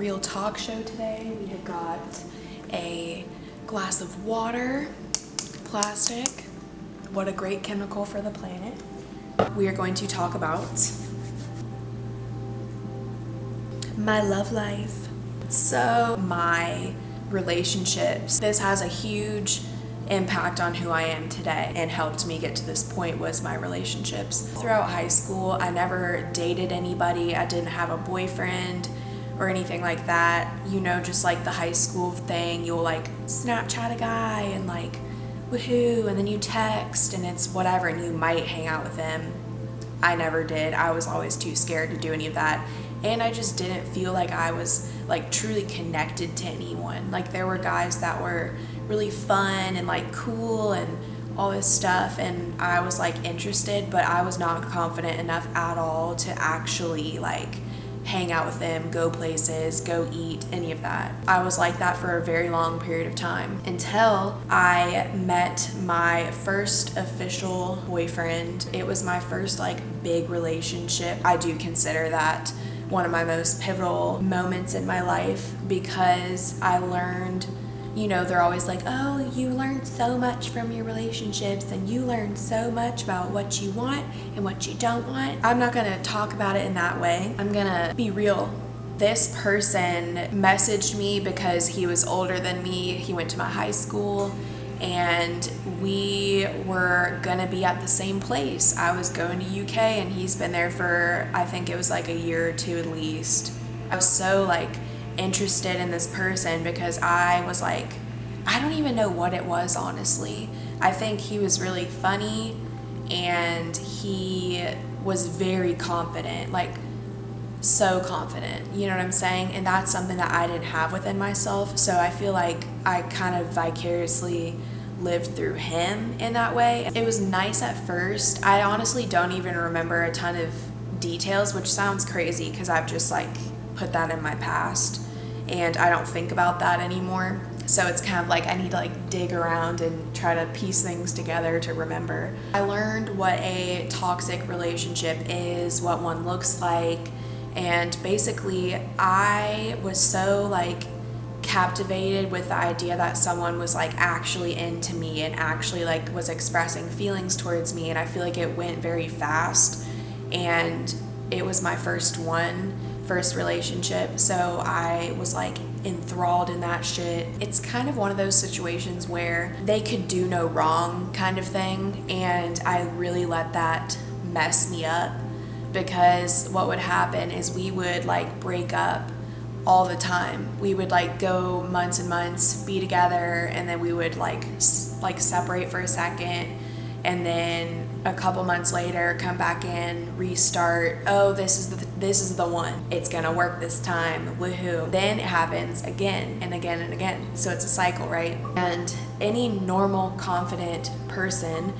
real talk show today. We have got a glass of water, plastic. What a great chemical for the planet. We are going to talk about my love life. So my relationships, this has a huge impact on who I am today and helped me get to this point was my relationships. Throughout high school, I never dated anybody. I didn't have a boyfriend or anything like that. You know, just like the high school thing, you'll like Snapchat a guy and like woohoo, and then you text and it's whatever, and you might hang out with him. I never did. I was always too scared to do any of that. And I just didn't feel like I was like truly connected to anyone. Like there were guys that were really fun and like cool and all this stuff, and I was like interested, but I was not confident enough at all to actually like hang out with them, go places, go eat, any of that. I was like that for a very long period of time until I met my first official boyfriend. It was my first like big relationship. I do consider that one of my most pivotal moments in my life because I learned, you know, they're always like, oh, you learned so much from your relationships and you learned so much about what you want and what you don't want. I'm not gonna talk about it in that way. I'm gonna be real. This person messaged me because he was older than me. He went to my high school and we were gonna be at the same place. I was going to UK and he's been there for, I think it was like a year or two at least. I was so like interested in this person because I was like, I don't even know what it was, honestly. I think he was really funny and he was very confident, like so confident, you know what I'm saying? And that's something that I didn't have within myself. So I feel like I kind of vicariously lived through him in that way. It was nice at first. I honestly don't even remember a ton of details, which sounds crazy because I've just like put that in my past and I don't think about that anymore. So it's kind of like I need to like dig around and try to piece things together to remember. I learned what a toxic relationship is, what one looks like, and basically I was so like captivated with the idea that someone was like actually into me and actually like was expressing feelings towards me, and I feel like it went very fast and it was my first relationship, so I was like enthralled in that shit. It's kind of one of those situations where they could do no wrong kind of thing, and I really let that mess me up because what would happen is we would like break up all the time. We would like go months and months, be together, and then we would like separate for a second, and then a couple months later come back in, restart. Oh, this is the one. It's gonna work this time. Woohoo. Then it happens again and again and again. So it's a cycle, right? And any normal, confident person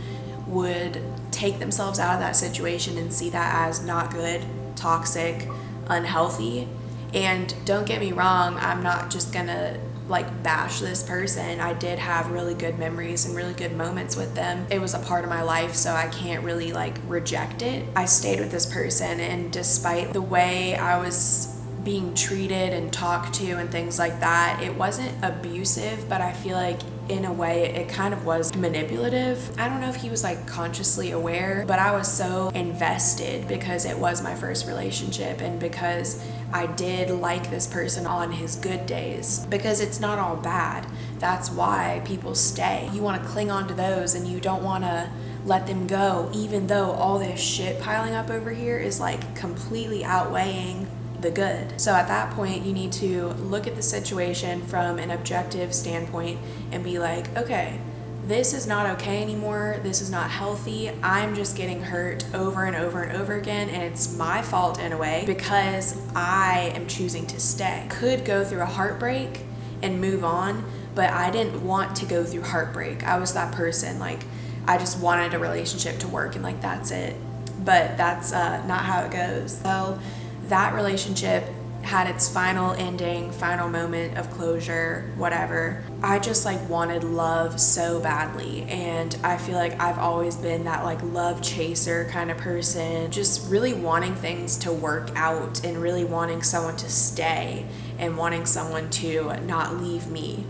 would take themselves out of that situation and see that as not good, toxic, unhealthy. And don't get me wrong, I'm not just gonna like bash this person. I did have really good memories and really good moments with them. It was a part of my life, so I can't really like reject it. I stayed with this person, and despite the way I was being treated and talked to and things like that, it wasn't abusive, but I feel like in a way it kind of was manipulative. I don't know if he was like consciously aware, but I was so invested because it was my first relationship and because I did like this person on his good days, because it's not all bad. That's why people stay. You want to cling on to those and you don't want to let them go, even though all this shit piling up over here is like completely outweighing the good. So at that point, you need to look at the situation from an objective standpoint and be like, okay, this is not okay anymore. This is not healthy. I'm just getting hurt over and over and over again, and it's my fault in a way because I am choosing to stay. Could go through a heartbreak and move on, but I didn't want to go through heartbreak. I was that person, like I just wanted a relationship to work and like that's it. But that's not how it goes. So that relationship had its final ending, final moment of closure, whatever. I just like wanted love so badly, and I feel like I've always been that like love chaser kind of person, just really wanting things to work out and really wanting someone to stay. and wanting someone to not leave me.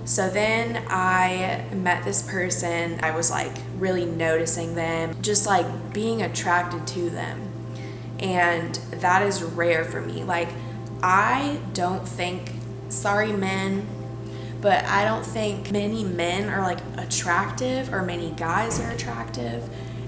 So then I met this person. I was like really noticing them, just like being attracted to them. And that is rare for me. Like, I don't think, sorry men, but I don't think many men are like attractive or many guys are attractive.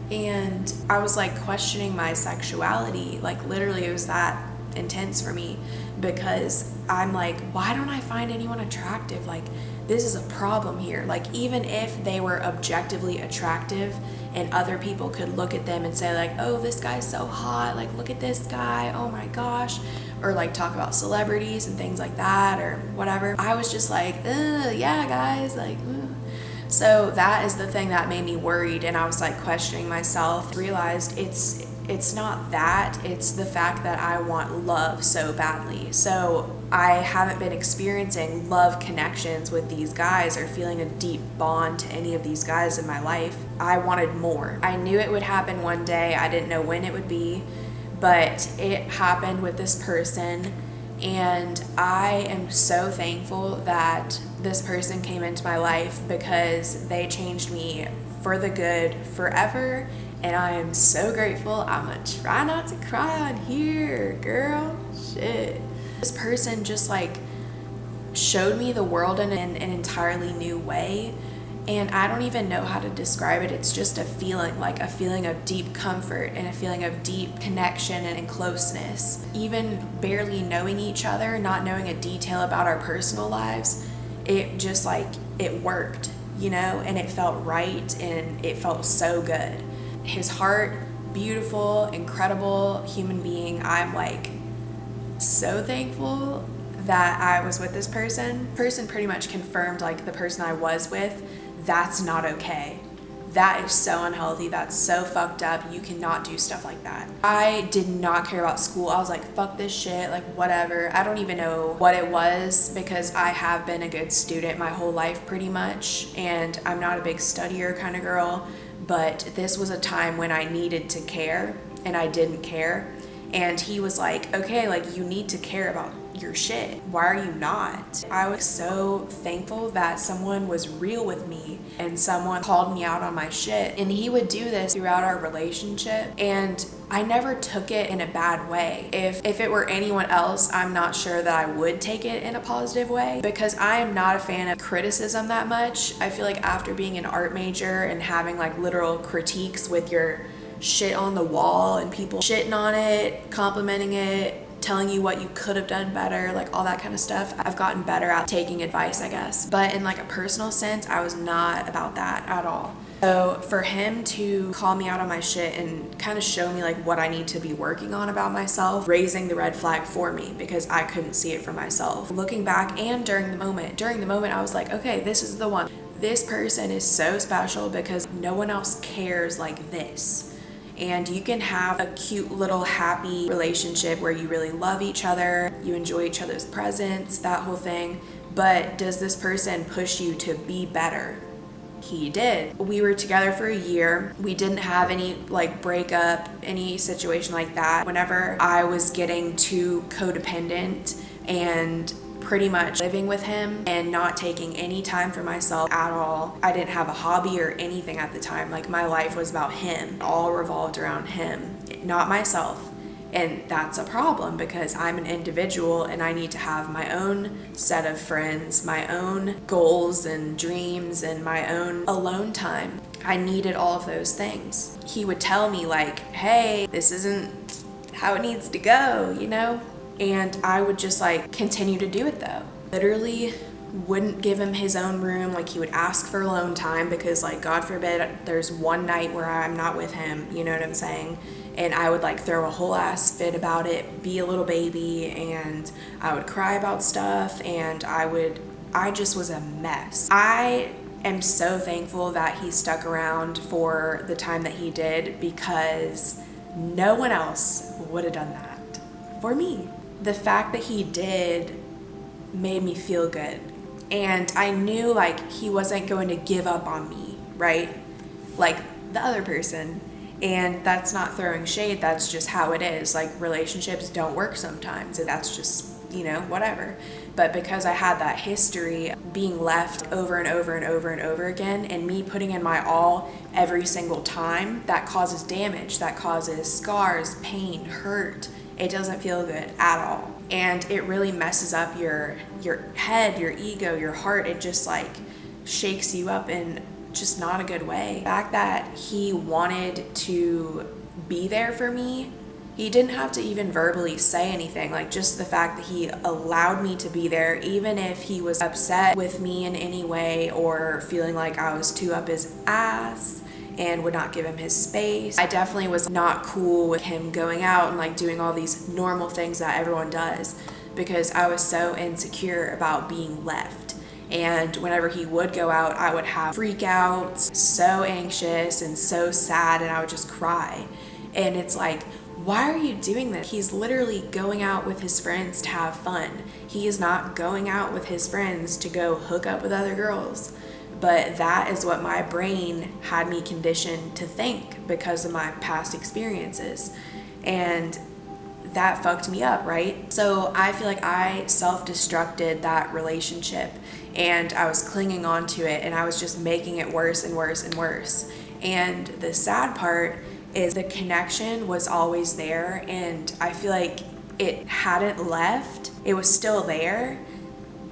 And I was like questioning my sexuality. Like, literally, it was that intense for me, because I'm like, why don't I find anyone attractive? Like, this is a problem here. Like, even if they were objectively attractive and other people could look at them and say like, oh, this guy's so hot, like, look at this guy, oh my gosh, or like talk about celebrities and things like that or whatever, I was just like, yeah, guys, like, So that is the thing that made me worried, and I was like questioning myself. Realized it's not that, it's the fact that I want love so badly. So I haven't been experiencing love connections with these guys or feeling a deep bond to any of these guys in my life. I wanted more. I knew it would happen one day. I didn't know when it would be, but it happened with this person. And I am so thankful that this person came into my life, because they changed me for the good forever. And I am so grateful. I'm gonna try not to cry on here, girl. Shit. This person just like showed me the world in an entirely new way. And I don't even know how to describe it. It's just a feeling, like a feeling of deep comfort and a feeling of deep connection and closeness. Even barely knowing each other, not knowing a detail about our personal lives, it just like, it worked, you know, and it felt right and it felt so good. His heart, beautiful, incredible human being. I'm like so thankful that I was with this person. Person pretty much confirmed like the person I was with, that's not okay. That is so unhealthy. That's so fucked up. You cannot do stuff like that. I did not care about school. I was like, fuck this shit, like whatever. I don't even know what it was, because I have been a good student my whole life pretty much, and I'm not a big studier kind of girl, but this was a time when I needed to care and I didn't care. And he was like, okay, like you need to care about your shit. Why are you not? I was so thankful that someone was real with me and someone called me out on my shit. And he would do this throughout our relationship, and I never took it in a bad way. If it were anyone else, I'm not sure that I would take it in a positive way, because I am not a fan of criticism that much. I feel like after being an art major and having like literal critiques with your shit on the wall and people shitting on it, complimenting it, telling you what you could have done better, like all that kind of stuff, I've gotten better at taking advice, I guess. But in like a personal sense, I was not about that at all. So for him to call me out on my shit and kind of show me like what I need to be working on about myself, raising the red flag for me, because I couldn't see it for myself. Looking back and during the moment I was like, okay, this is the one. This person is so special because no one else cares like this. And you can have a cute little happy relationship where you really love each other, you enjoy each other's presence, that whole thing. But does this person push you to be better? He did. We were together for a year. We didn't have any like breakup, any situation like that. Whenever I was getting too codependent and pretty much living with him and not taking any time for myself at all. I didn't have a hobby or anything at the time. Like my life was about him, it all revolved around him, not myself. And that's a problem, because I'm an individual and I need to have my own set of friends, my own goals and dreams, and my own alone time. I needed all of those things. He would tell me like, hey, this isn't how it needs to go, you know? And I would just like continue to do it though. Literally wouldn't give him his own room. Like he would ask for alone time because like, God forbid, there's one night where I'm not with him, you know what I'm saying? And I would like throw a whole ass fit about it, be a little baby, and I would cry about stuff, and I just was a mess. I am so thankful that he stuck around for the time that he did, because no one else would have done that for me. The fact that he did made me feel good. And I knew like he wasn't going to give up on me, right? Like the other person. And that's not throwing shade, that's just how it is. Like relationships don't work sometimes, and that's just whatever. But because I had that history, being left over and over and over and over again, and me putting in my all every single time, that causes damage, that causes scars, pain, hurt. It doesn't feel good at all. And it really messes up your head, your ego, your heart. It just like shakes you up in just not a good way. The fact that he wanted to be there for me, he didn't have to even verbally say anything. Like, just the fact that he allowed me to be there, even if he was upset with me in any way or feeling like I was too up his ass and would not give him his space. I definitely was not cool with him going out and like doing all these normal things that everyone does, because I was so insecure about being left. And whenever he would go out, I would have freakouts, so anxious and so sad, and I would just cry. And it's like, why are you doing this? He's literally going out with his friends to have fun. He is not going out with his friends to go hook up with other girls. But that is what my brain had me conditioned to think because of my past experiences. And that fucked me up, right? So I feel like I self-destructed that relationship, and I was clinging on to it, and I was just making it worse and worse and worse. And the sad part is the connection was always there, and I feel like it hadn't left. It was still there,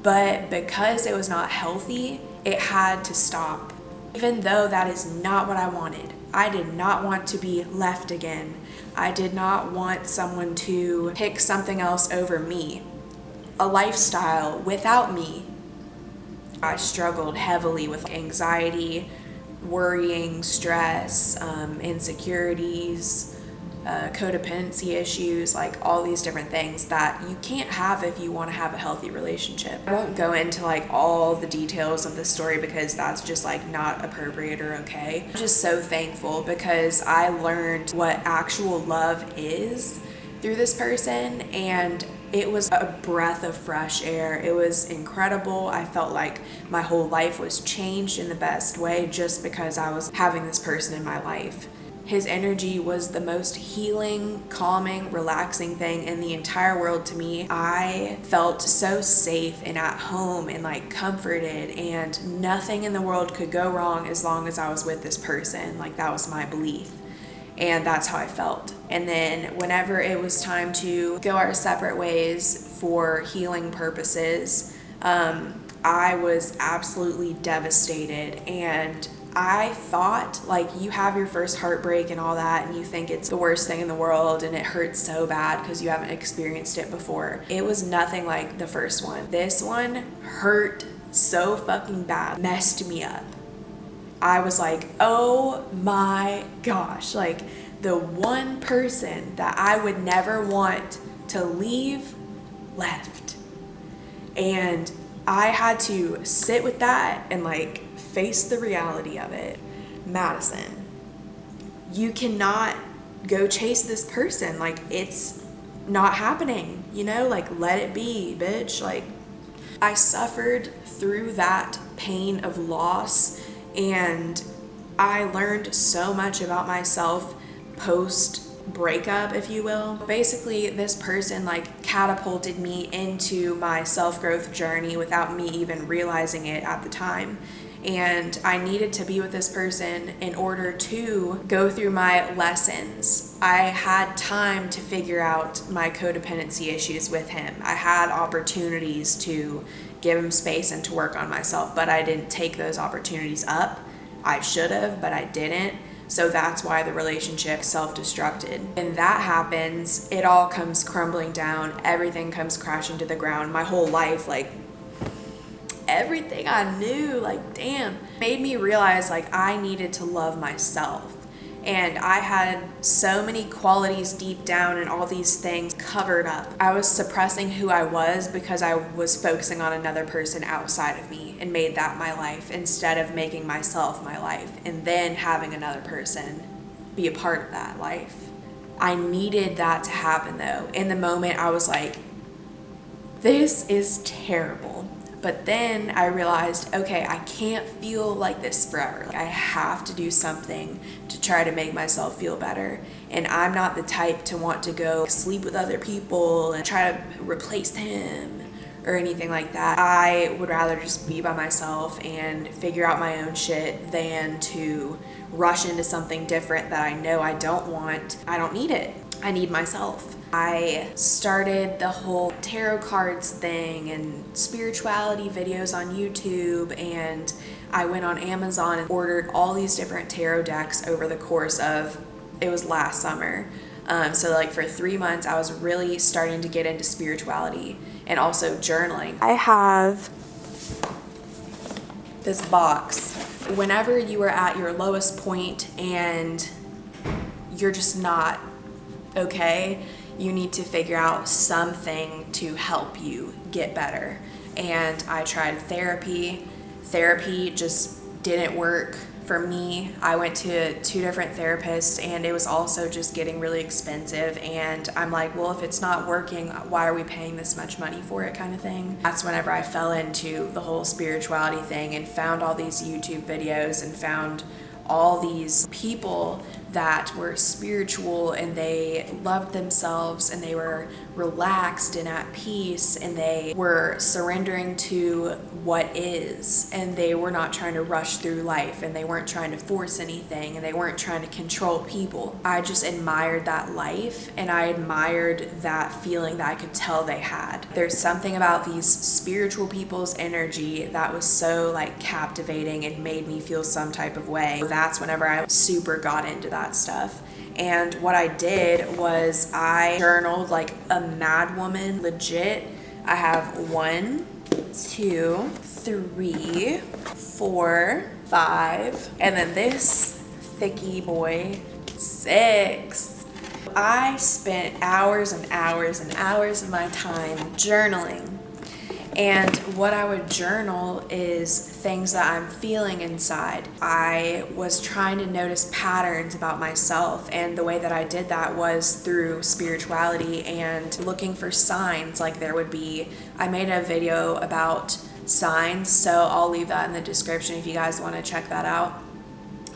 but because it was not healthy, it had to stop. Even though that is not what I wanted. I did not want to be left again. I did not want someone to pick something else over me, a lifestyle without me. I struggled heavily with anxiety, worrying, stress, insecurities, codependency issues, like all these different things that you can't have if you want to have a healthy relationship. I won't go into like all the details of the story because that's just like not appropriate or okay. I'm just so thankful because I learned what actual love is through this person, and it was a breath of fresh air. It was incredible. I felt like my whole life was changed in the best way just because I was having this person in my life. His energy was the most healing, calming, relaxing thing in the entire world to me. I felt so safe and at home and like comforted, and nothing in the world could go wrong as long as I was with this person. Like, that was my belief. And that's how I felt. And then whenever it was time to go our separate ways for healing purposes, I was absolutely devastated. And I thought, like, you have your first heartbreak and all that, and you think it's the worst thing in the world and it hurts so bad because you haven't experienced it before. It was nothing like the first one. This one hurt so fucking bad, messed me up. I was like, oh my gosh, like the one person that I would never want to leave left. And I had to sit with that and like face the reality of it. Madison, you cannot go chase this person. Like, it's not happening, like, let it be, bitch. Like, I suffered through that pain of loss, and I learned so much about myself post breakup, if you will. Basically, this person like catapulted me into my self-growth journey without me even realizing it at the time. And I needed to be with this person in order to go through my lessons. I had time to figure out my codependency issues with him. I had opportunities to give him space and to work on myself, but I didn't take those opportunities up. I should have, but I didn't. So that's why the relationship self-destructed. And that happens, it all comes crumbling down. Everything comes crashing to the ground. My whole life, like, everything I knew, like, damn, made me realize like I needed to love myself. And I had so many qualities deep down and all these things covered up. I was suppressing who I was because I was focusing on another person outside of me and made that my life instead of making myself my life and then having another person be a part of that life. I needed that to happen though. In the moment, I was like, this is terrible. But then I realized, okay, I can't feel like this forever. I have to do something to try to make myself feel better. And I'm not the type to want to go sleep with other people and try to replace him or anything like that. I would rather just be by myself and figure out my own shit than to rush into something different that I know I don't want. I don't need it. I need myself. I started the whole tarot cards thing and spirituality videos on YouTube, and I went on Amazon and ordered all these different tarot decks over the course of, it was last summer. So like for 3 months, I was really starting to get into spirituality and also journaling. I have this box. Whenever you are at your lowest point and you're just not okay, you need to figure out something to help you get better. And I tried therapy. Therapy just didn't work for me. I went to 2 different therapists, and it was also just getting really expensive. And I'm like, well, if it's not working, why are we paying this much money for it, kind of thing. That's whenever I fell into the whole spirituality thing and found all these YouTube videos and found all these people that were spiritual, and they loved themselves, and they were relaxed and at peace, and they were surrendering to what is, and they were not trying to rush through life, and they weren't trying to force anything, and they weren't trying to control people. I just admired that life, and I admired that feeling that I could tell they had. There's something about these spiritual people's energy that was so like captivating and made me feel some type of way. That's whenever I super got into that stuff. And what I did was I journaled like a mad woman, legit. I have 1, 2, 3, 4, 5, and then this thicky boy, 6. I spent hours and hours and hours of my time journaling. And what I would journal is things that I'm feeling inside. I was trying to notice patterns about myself, and the way that I did that was through spirituality and looking for signs. Like there would be, I made a video about signs, so I'll leave that in the description if you guys want to check that out.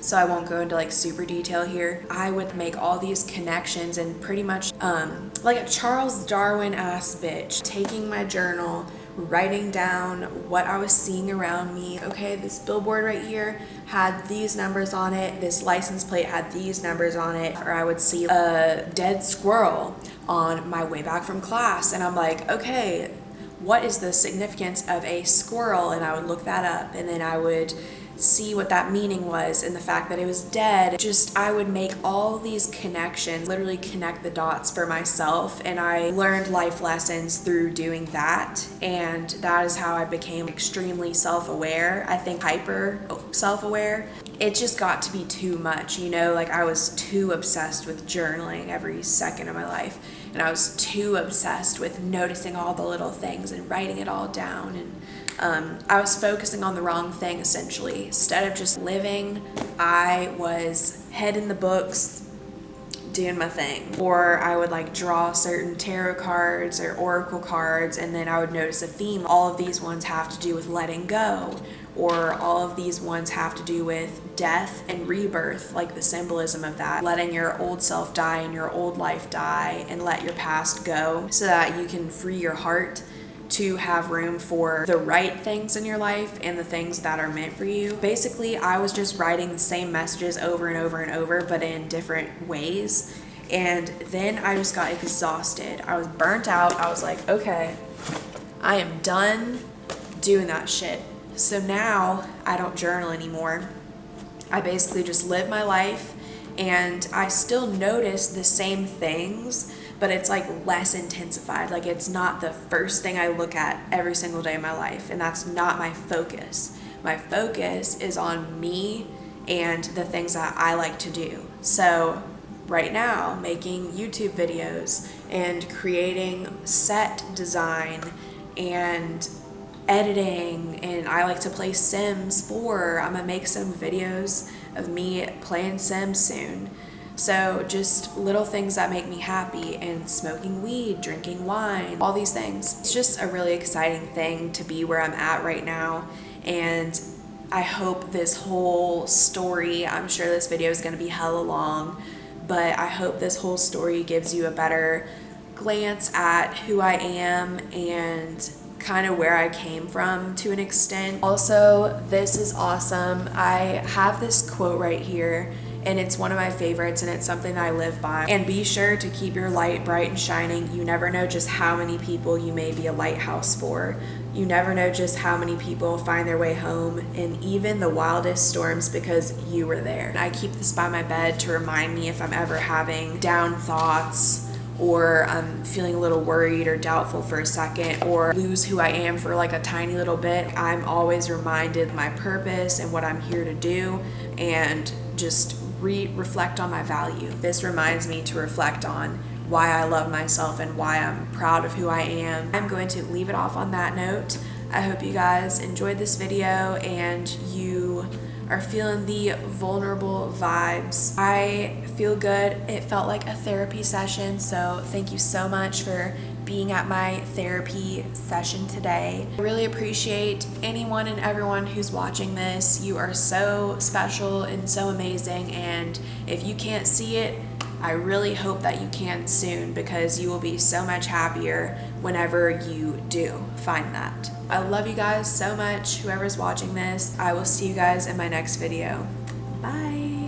So I won't go into like super detail here. I would make all these connections and pretty much like a Charles Darwin ass bitch, taking my journal, writing down what I was seeing around me. Okay, this billboard right here had these numbers on it. This license plate had these numbers on it. Or I would see a dead squirrel on my way back from class, and I'm like, okay, what is the significance of a squirrel? And I would look that up, and then I would see what that meaning was, and the fact that it was dead. Just, I would make all these connections, literally connect the dots for myself, and I learned life lessons through doing that, and that is how I became extremely self-aware. I think hyper self-aware. It just got to be too much, you know, like I was too obsessed with journaling every second of my life, and I was too obsessed with noticing all the little things and writing it all down, and I was focusing on the wrong thing essentially. Instead of just living, I was head in the books, doing my thing. Or I would like draw certain tarot cards or oracle cards, and then I would notice a theme. All of these ones have to do with letting go, or all of these ones have to do with death and rebirth, like the symbolism of that. Letting your old self die and your old life die and let your past go so that you can free your heart to have room for the right things in your life and the things that are meant for you. Basically, I was just writing the same messages over and over and over, but in different ways. And then I just got exhausted. I was burnt out. I was like, okay, I am done doing that shit. So now I don't journal anymore. I basically just live my life, and I still notice the same things, but it's like less intensified. Like it's not the first thing I look at every single day of my life, and that's not my focus. My focus is on me and the things that I like to do. So right now, making YouTube videos and creating set design and editing, and I like to play Sims 4. I'm gonna make some videos of me playing Sims soon. So just little things that make me happy, and smoking weed, drinking wine, all these things. It's just a really exciting thing to be where I'm at right now. And I hope this whole story, I'm sure this video is going to be hella long, but I hope this whole story gives you a better glance at who I am and kind of where I came from to an extent. Also, this is awesome. I have this quote right here, and it's one of my favorites, and it's something that I live by. And be sure to keep your light bright and shining. You never know just how many people you may be a lighthouse for. You never know just how many people find their way home in even the wildest storms because you were there. I keep this by my bed to remind me if I'm ever having down thoughts, or I'm feeling a little worried or doubtful for a second, or lose who I am for like a tiny little bit. I'm always reminded of my purpose and what I'm here to do, and just reflect on my value. This reminds me to reflect on why I love myself and why I'm proud of who I am. I'm going to leave it off on that note. I hope you guys enjoyed this video and you are feeling the vulnerable vibes. I feel good. It felt like a therapy session, so thank you so much for being at my therapy session today. I really appreciate anyone and everyone who's watching this. You are so special and so amazing, and if you can't see it, I really hope that you can soon, because you will be so much happier whenever you do find that. I love you guys so much, whoever's watching this. I will see you guys in my next video. Bye.